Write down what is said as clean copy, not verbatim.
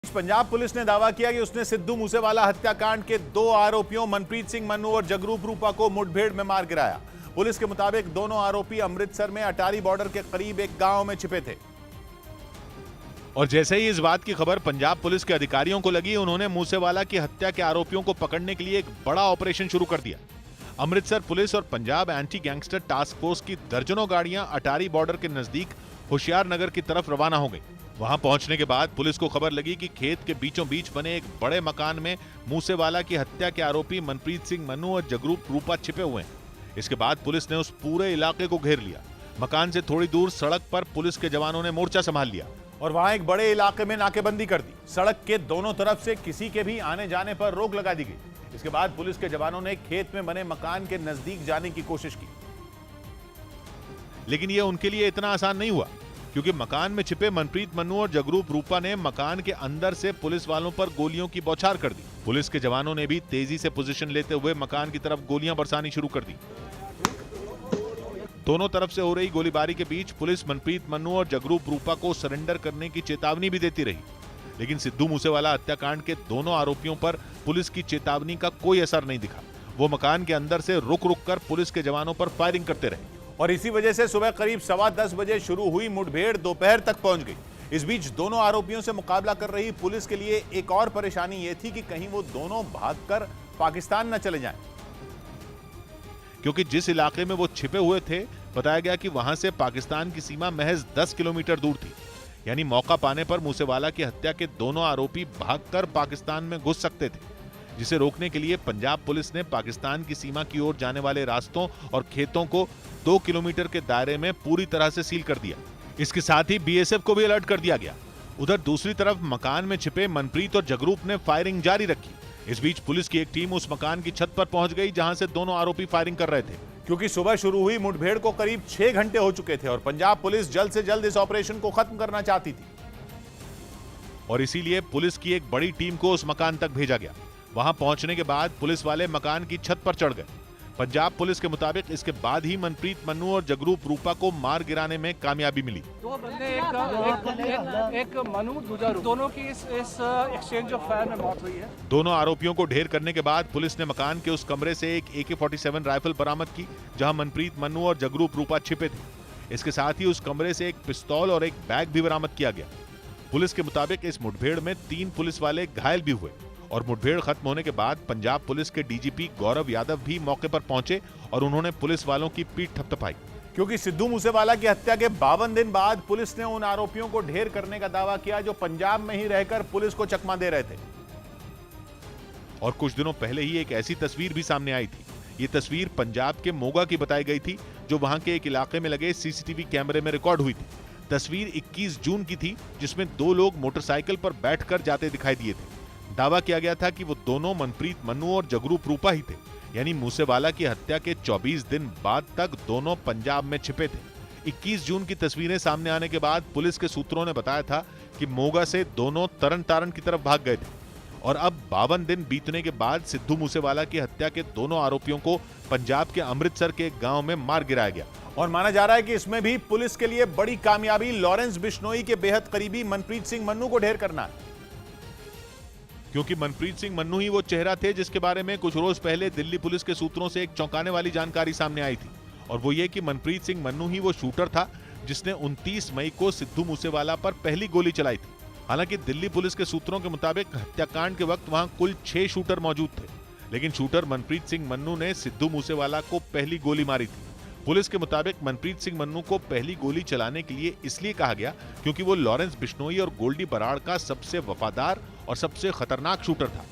Punjab police ने दावा किया कि उसने सिद्धू मूसेवाला हत्याकांड के दो आरोपियों मनप्रीत सिंह मन्नू और जगरूप रूपा को मुठभेड़ में मार गिराया। पुलिस के मुताबिक दोनों आरोपी अमृतसर में अटारी बॉर्डर के करीब एक गांव में छिपे थे। और जैसे ही इस बात की खबर पंजाब पुलिस के अधिकारियों को लगी, उन्होंने मूसेवाला की हत्या के आरोपियों को पकड़ने के लिए एक बड़ा ऑपरेशन शुरू कर दिया। अमृतसर पुलिस और Punjab anti gangster task force की दर्जनों गाड़ियां अटारी बॉर्डर के नजदीक होशियारनगर की तरफ रवाना हो गई। वहां पहुंचने के बाद पुलिस को खबर लगी कि खेत के बीचों बीच बने एक बड़े मकान में मूसेवाला की हत्या के आरोपी मनप्रीत सिंह मन्नू और जगरूप रूपा छिपे हुए हैं। इसके बाद पुलिस ने उस पूरे इलाके को घेर लिया। मकान से थोड़ी दूर सड़क पर पुलिस के जवानों ने मोर्चा संभाल लिया और वहां एक बड़े इलाके में नाकेबंदी कर दी। सड़क के दोनों तरफ से किसी के भी आने जाने पर रोक लगा दी गई। इसके बाद पुलिस के जवानों ने खेत में बने मकान के नजदीक जाने की कोशिश की, लेकिन यह उनके लिए इतना आसान नहीं हुआ, क्योंकि मकान में छिपे मनप्रीत मन्नू और जगरूप रूपा ने मकान के अंदर से पुलिस वालों पर गोलियों की बौछार कर दी। पुलिस के जवानों ने भी तेजी से पोजीशन लेते हुए मकान की तरफ गोलियां बरसानी शुरू कर दी। दोनों तरफ से हो रही गोलीबारी के बीच पुलिस मनप्रीत मन्नू और जगरूप रूपा को सरेंडर करने की चेतावनी भी देती रही, लेकिन सिद्धू मूसेवाला हत्याकांड के दोनों आरोपियों पर पुलिस की चेतावनी का कोई असर नहीं दिखा। वो मकान के अंदर से रुक रुक कर पुलिस के जवानों पर फायरिंग करते रहे और इसी वजह से सुबह करीब 10:15 बजे शुरू हुई मुठभेड़ दोपहर तक पहुंच गई। इस बीच दोनों आरोपियों से मुकाबला कर रही पुलिस के लिए एक और परेशानी यह थी कि कहीं वो दोनों भागकर पाकिस्तान न चले जाएं, क्योंकि जिस इलाके में वो छिपे हुए थे बताया गया कि वहां से पाकिस्तान की सीमा महज 10 किलोमीटर दूर थी। यानी मौका पाने पर मूसेवाला की हत्या के दोनों आरोपी भागकर पाकिस्तान में घुस सकते थे, जिसे रोकने के लिए पंजाब पुलिस ने पाकिस्तान की सीमा की ओर जाने वाले रास्तों और खेतों को 2 किलोमीटर के दायरे में पूरी तरह से सील कर दिया। इसके साथ ही बीएसएफ को भी अलर्ट कर दिया गया। उधर दूसरी तरफ मकान में छिपे मनप्रीत और जगरूप ने फायरिंग जारी रखी। इस बीच पुलिस की एक टीम उस मकान की छत पर पहुंच गई जहां से दोनों आरोपी फायरिंग कर रहे थे, क्योंकि सुबह शुरू हुई मुठभेड़ को करीब 6 घंटे हो चुके थे और पंजाब पुलिस जल्द से जल्द इस ऑपरेशन को खत्म करना चाहती थी और इसीलिए पुलिस की एक बड़ी टीम को उस मकान तक भेजा गया। वहां पहुंचने के बाद पुलिस वाले मकान की छत पर चढ़ गए। पंजाब पुलिस के मुताबिक इसके बाद ही मनप्रीत मन्नू और जगरूप रूपा को मार गिराने में कामयाबी मिली। दो बंदे एक मनु दूसरा दोनों की इस एक्सचेंज ऑफ फायर में मौत हुई है। दोनों आरोपियों को ढेर करने के बाद पुलिस ने मकान के उस कमरे से एक AK-47 राइफल बरामद की जहां मनप्रीत मन्नू और जगरूप रूपा छिपे थे। इसके साथ ही उस कमरे से एक पिस्तौल और एक बैग भी बरामद किया गया। पुलिस के मुताबिक इस मुठभेड़ में 3 पुलिस वाले घायल भी हुए और मुठभेड़ खत्म होने के बाद पंजाब पुलिस के डीजीपी गौरव यादव भी मौके पर पहुंचे और उन्होंने पुलिस वालों की पीठ थपथपाई, क्योंकि सिद्धू मूसेवाला की हत्या के 52 दिन बाद पुलिस ने उन आरोपियों को ढेर करने का दावा किया जो पंजाब में ही रहकर पुलिस को चकमा दे रहे थे। और कुछ दिनों पहले ही एक ऐसी तस्वीर भी सामने आई थी। ये तस्वीर पंजाब के मोगा की बताई गई थी, जो वहां के एक इलाके में लगे सीसीटीवी कैमरे में रिकॉर्ड हुई थी। तस्वीर 21 जून की थी, जिसमें 2 लोग मोटरसाइकिल पर बैठकर जाते दिखाई दिए थे। दावा किया गया था कि वो दोनों मनप्रीत मन्नू और जगरूप रूपा ही थे। यानी मूसेवाला की हत्या के 24 दिन बाद तक दोनों पंजाब में छिपे थे। 21 जून की तस्वीरें सामने आने के बाद पुलिस के सूत्रों ने बताया था कि मोगा से दोनों तरन तारण की तरफ भाग गए थे और अब 52 दिन बीतने के बाद सिद्धू मूसेवाला की हत्या के दोनों आरोपियों को पंजाब के अमृतसर के एक गांव में मार गिराया गया। और माना जा रहा है कि इसमें भी पुलिस के लिए बड़ी कामयाबी लॉरेंस बिश्नोई के बेहद करीबी मनप्रीत सिंह मन्नू को ढेर करना है, क्योंकि मनप्रीत सिंह मन्नू ही वो चेहरा थे जिसके बारे में कुछ रोज पहले दिल्ली पुलिस के सूत्रों से एक चौंकाने वाली जानकारी सामने आई थी, और वो ये कि मनप्रीत सिंह मन्नू ही वो शूटर था जिसने 29 मई को सिद्धू मूसेवाला पर पहली गोली चलाई थी। हालांकि दिल्ली पुलिस के सूत्रों के मुताबिक हत्याकांड के वक्त वहां कुल 6 शूटर मौजूद थे, लेकिन शूटर मनप्रीत सिंह मन्नू ने सिद्धू मूसेवाला को पहली गोली मारी थी। पुलिस के मुताबिक मनप्रीत सिंह मन्नू को पहली गोली चलाने के लिए इसलिए कहा गया क्योंकि वो लॉरेंस बिश्नोई और गोल्डी बराड़ का सबसे वफादार और सबसे खतरनाक शूटर था।